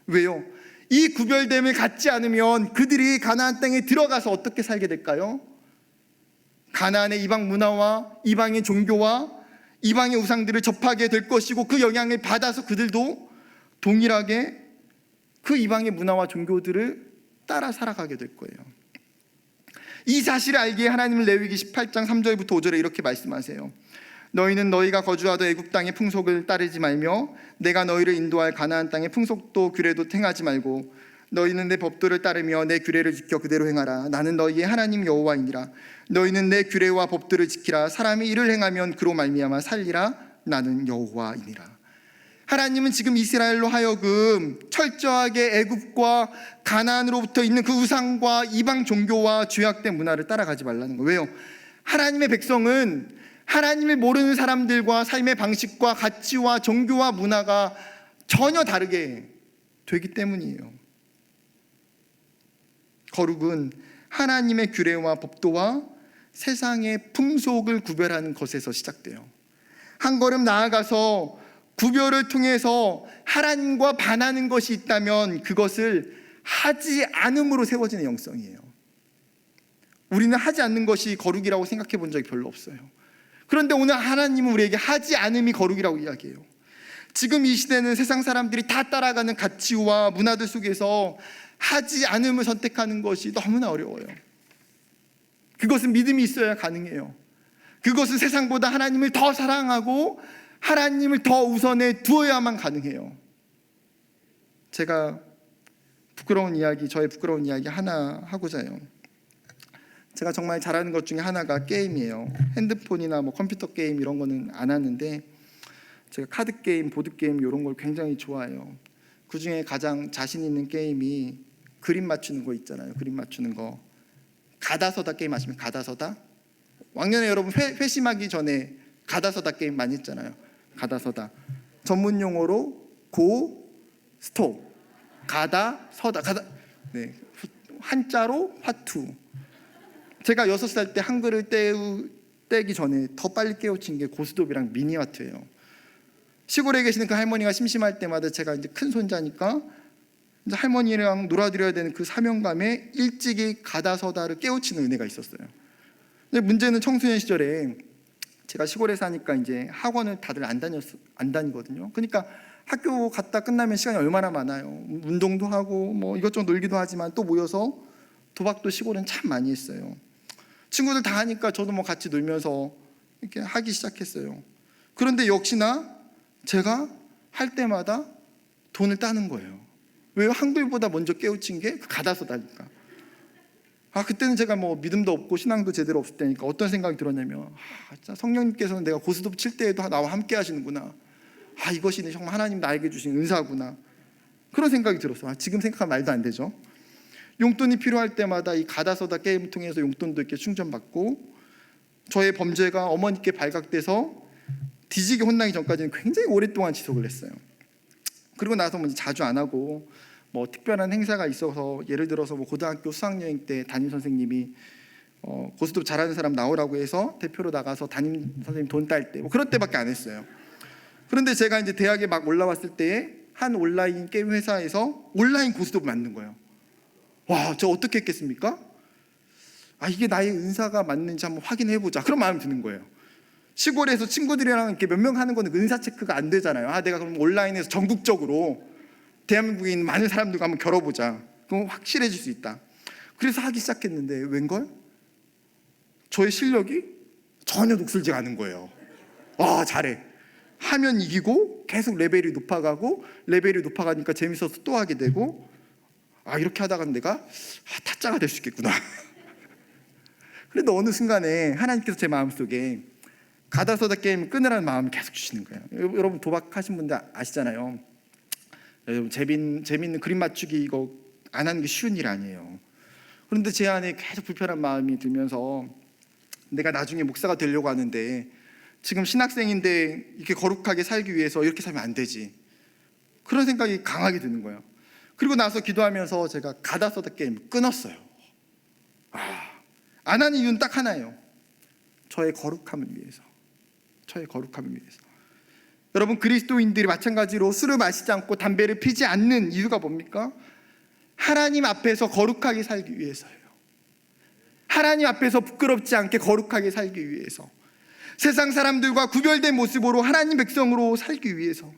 왜요? 이 구별됨을 갖지 않으면 그들이 가나안 땅에 들어가서 어떻게 살게 될까요? 가나안의 이방 문화와 이방의 종교와 이방의 우상들을 접하게 될 것이고, 그 영향을 받아서 그들도 동일하게 그 이방의 문화와 종교들을 따라 살아가게 될 거예요. 이 사실을 알기에 하나님은 레위기 18장 3절부터 5절에 이렇게 말씀하세요. 너희는 너희가 거주하던 애굽 땅의 풍속을 따르지 말며 내가 너희를 인도할 가나안 땅의 풍속도 규례도 행하지 말고 너희는 내 법도를 따르며 내 규례를 지켜 그대로 행하라. 나는 너희의 하나님 여호와이니라. 너희는 내 규례와 법도를 지키라. 사람이 이를 행하면 그로 말미암아 살리라. 나는 여호와이니라. 하나님은 지금 이스라엘로 하여금 철저하게 애굽과 가나안으로부터 있는 그 우상과 이방 종교와 죄악된 문화를 따라가지 말라는 거예요. 왜요? 하나님의 백성은 하나님을 모르는 사람들과 삶의 방식과 가치와 종교와 문화가 전혀 다르게 되기 때문이에요. 거룩은 하나님의 규례와 법도와 세상의 풍속을 구별하는 것에서 시작돼요. 한 걸음 나아가서 구별을 통해서 하나님과 반하는 것이 있다면 그것을 하지 않음으로 세워지는 영성이에요. 우리는 하지 않는 것이 거룩이라고 생각해 본 적이 별로 없어요. 그런데 오늘 하나님은 우리에게 하지 않음이 거룩이라고 이야기해요. 지금 이 시대는 세상 사람들이 다 따라가는 가치와 문화들 속에서 하지 않음을 선택하는 것이 너무나 어려워요. 그것은 믿음이 있어야 가능해요. 그것은 세상보다 하나님을 더 사랑하고 하나님을 더 우선에 두어야만 가능해요. 제가 저의 부끄러운 이야기 하나 하고자 해요. 제가 정말 잘하는 것 중에 하나가 게임이에요. 핸드폰이나 컴퓨터 게임 이런 거는 안 하는데 제가 카드 게임, 보드 게임 이런 걸 굉장히 좋아해요. 그 중에 가장 자신 있는 게임이 그림 맞추는 거 있잖아요. 그림 맞추는 거. 가다서다 게임 아시면 가다서다? 왕년에 여러분 회심하기 전에 가다서다 게임 많이 했잖아요. 가다서다. 전문 용어로 고 스톱. 가다서다. 네. 한자로 화투. 제가 6살 때 한글을 떼기 전에 더 빨리 깨우친 게 고스톱이랑 미니화투예요. 시골에 계시는 그 할머니가 심심할 때마다 제가 이제 큰 손자니까 이제 할머니랑 놀아드려야 되는 그 사명감에 일찍이 가다서다를 깨우치는 은혜가 있었어요. 근데 문제는 청소년 시절에 제가 시골에 사니까 이제 학원을 다들 안 다니거든요. 그러니까 학교 갔다 끝나면 시간이 얼마나 많아요. 운동도 하고 이것저것 놀기도 하지만 또 모여서 도박도 시골은 참 많이 했어요. 친구들 다 하니까 저도 같이 놀면서 이렇게 하기 시작했어요. 그런데 역시나 제가 할 때마다 돈을 따는 거예요. 왜요? 한글보다 먼저 깨우친 게 가다서다니까. 그때는 제가 믿음도 없고 신앙도 제대로 없을 때니까 어떤 생각이 들었냐면 진짜 성령님께서는 내가 고스톱 칠 때에도 나와 함께 하시는구나. 이것이 정말 하나님 나에게 주신 은사구나. 그런 생각이 들었어요. 지금 생각하면 말도 안 되죠. 용돈이 필요할 때마다 이 가다서다 게임을 통해서 용돈도 이렇게 충전받고, 저의 범죄가 어머니께 발각돼서 뒤지게 혼나기 전까지는 굉장히 오랫동안 지속을 했어요. 그리고 나서 자주 안 하고 특별한 행사가 있어서, 예를 들어서 고등학교 수학여행 때 담임 선생님이 고스톱 잘하는 사람 나오라고 해서 대표로 나가서 담임 선생님 돈 딸 때 그럴 때밖에 안 했어요. 그런데 제가 이제 대학에 막 올라왔을 때에 한 온라인 게임 회사에서 온라인 고스톱을 만든 거예요. 와, 저 어떻게 했겠습니까? 이게 나의 은사가 맞는지 한번 확인해보자, 그런 마음이 드는 거예요. 시골에서 친구들이랑 이렇게 몇 명 하는 거는 은사 체크가 안 되잖아요. 내가 그럼 온라인에서 전국적으로 대한민국에 있는 많은 사람들과 한번 겨뤄보자. 그럼 확실해질 수 있다. 그래서 하기 시작했는데 웬걸? 저의 실력이 전혀 녹슬지 않은 거예요. 잘해. 하면 이기고 계속 레벨이 높아가고, 레벨이 높아가니까 재밌어서 또 하게 되고, 이렇게 하다가 내가 타짜가 될 수 있겠구나. 그런데 어느 순간에 하나님께서 제 마음속에 가다서다 게임 끊으라는 마음을 계속 주시는 거예요. 여러분 도박하신 분들 아시잖아요. 여러분 재밌는 그림 맞추기 이거 안 하는 게 쉬운 일 아니에요. 그런데 제 안에 계속 불편한 마음이 들면서 내가 나중에 목사가 되려고 하는데 지금 신학생인데 이렇게 거룩하게 살기 위해서 이렇게 살면 안 되지, 그런 생각이 강하게 드는 거예요. 그리고 나서 기도하면서 제가 가다서다 게임 끊었어요. 안 하는 이유는 딱 하나예요. 저의 거룩함을 위해서. 저의 거룩함을 위해서. 여러분, 그리스도인들이 마찬가지로 술을 마시지 않고 담배를 피지 않는 이유가 뭡니까? 하나님 앞에서 거룩하게 살기 위해서예요. 하나님 앞에서 부끄럽지 않게 거룩하게 살기 위해서. 세상 사람들과 구별된 모습으로 하나님 백성으로 살기 위해서.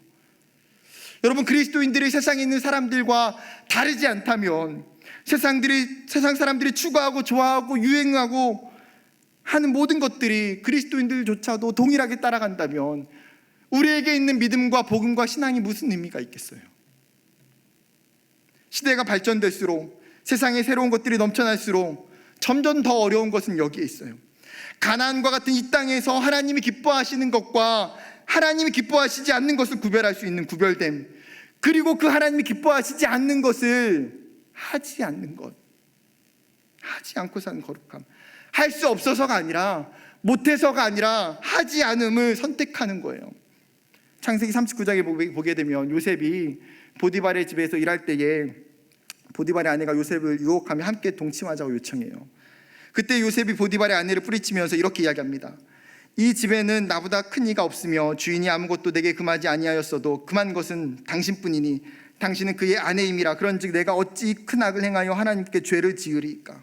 여러분, 그리스도인들이 세상에 있는 사람들과 다르지 않다면, 세상 사람들이 추구하고 좋아하고 유행하고 하는 모든 것들이 그리스도인들조차도 동일하게 따라간다면 우리에게 있는 믿음과 복음과 신앙이 무슨 의미가 있겠어요? 시대가 발전될수록, 세상에 새로운 것들이 넘쳐날수록 점점 더 어려운 것은 여기에 있어요. 가나안과 같은 이 땅에서 하나님이 기뻐하시는 것과 하나님이 기뻐하시지 않는 것을 구별할 수 있는 구별됨, 그리고 그 하나님이 기뻐하시지 않는 것을 하지 않는 것, 하지 않고 사는 거룩함. 할 수 없어서가 아니라, 못해서가 아니라 하지 않음을 선택하는 거예요. 창세기 39장에 보게 되면 요셉이 보디발의 집에서 일할 때에 보디발의 아내가 요셉을 유혹하며 함께 동침하자고 요청해요. 그때 요셉이 보디발의 아내를 뿌리치면서 이렇게 이야기합니다. 이 집에는 나보다 큰 이가 없으며 주인이 아무것도 내게 금하지 아니하였어도 금한 것은 당신뿐이니 당신은 그의 아내임이라. 그런즉 내가 어찌 큰 악을 행하여 하나님께 죄를 지으리이까.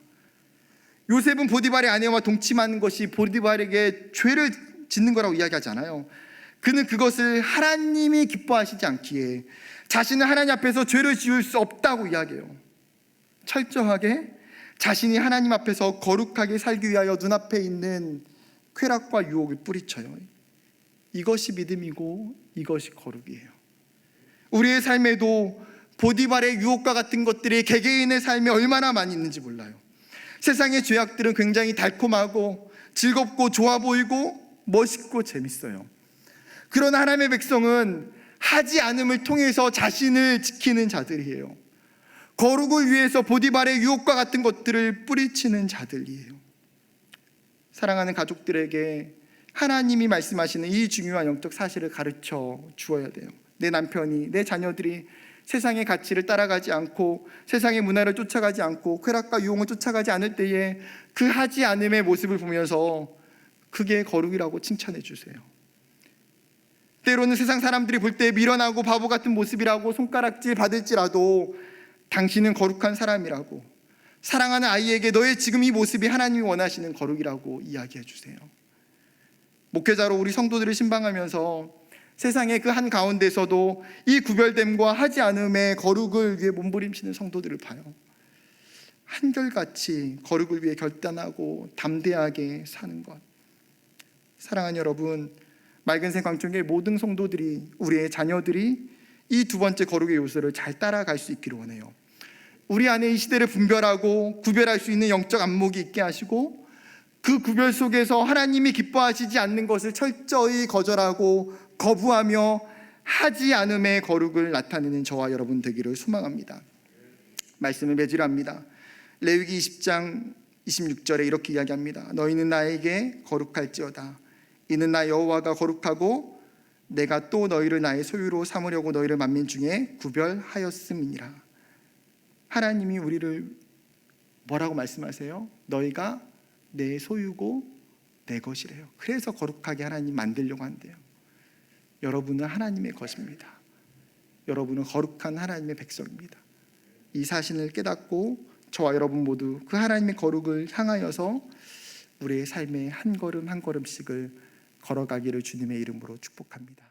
요셉은 보디발의 아내와 동침하는 것이 보디발에게 죄를 짓는 거라고 이야기하잖아요. 그는 그것을 하나님이 기뻐하시지 않기에 자신은 하나님 앞에서 죄를 지을 수 없다고 이야기해요. 철저하게 자신이 하나님 앞에서 거룩하게 살기 위하여 눈앞에 있는 쾌락과 유혹을 뿌리쳐요. 이것이 믿음이고 이것이 거룩이에요. 우리의 삶에도 보디발의 유혹과 같은 것들이 개개인의 삶에 얼마나 많이 있는지 몰라요. 세상의 죄악들은 굉장히 달콤하고 즐겁고 좋아 보이고 멋있고 재밌어요. 그러나 하나님의 백성은 하지 않음을 통해서 자신을 지키는 자들이에요. 거룩을 위해서 보디발의 유혹과 같은 것들을 뿌리치는 자들이에요. 사랑하는 가족들에게 하나님이 말씀하시는 이 중요한 영적 사실을 가르쳐 주어야 돼요. 내 남편이, 내 자녀들이 세상의 가치를 따라가지 않고 세상의 문화를 쫓아가지 않고 쾌락과 유혹을 쫓아가지 않을 때에 그 하지 않음의 모습을 보면서 그게 거룩이라고 칭찬해 주세요. 때로는 세상 사람들이 볼 때 미련하고 바보 같은 모습이라고 손가락질 받을지라도 당신은 거룩한 사람이라고, 사랑하는 아이에게 너의 지금 이 모습이 하나님이 원하시는 거룩이라고 이야기해 주세요. 목회자로 우리 성도들을 신방하면서 세상의 그 한가운데서도 이 구별됨과 하지 않음의 거룩을 위해 몸부림치는 성도들을 봐요. 한결같이 거룩을 위해 결단하고 담대하게 사는 것. 사랑하는 여러분, 맑은 새 광천교회 모든 성도들이, 우리의 자녀들이 이 두 번째 거룩의 요소를 잘 따라갈 수 있기를 원해요. 우리 안에 이 시대를 분별하고 구별할 수 있는 영적 안목이 있게 하시고, 그 구별 속에서 하나님이 기뻐하시지 않는 것을 철저히 거절하고 거부하며 하지 않음의 거룩을 나타내는 저와 여러분 되기를 소망합니다. 말씀을 맺으려 합니다. 레위기 20장 26절에 이렇게 이야기합니다. 너희는 나에게 거룩할지어다. 이는 나 여호와가 거룩하고 내가 또 너희를 나의 소유로 삼으려고 너희를 만민 중에 구별하였음이니라. 하나님이 우리를 뭐라고 말씀하세요? 너희가 내 소유고 내 것이래요. 그래서 거룩하게 하나님 만들려고 한대요. 여러분은 하나님의 것입니다. 여러분은 거룩한 하나님의 백성입니다. 이 사실을 깨닫고 저와 여러분 모두 그 하나님의 거룩을 향하여서 우리의 삶의 한 걸음 한 걸음씩을 걸어가기를 주님의 이름으로 축복합니다.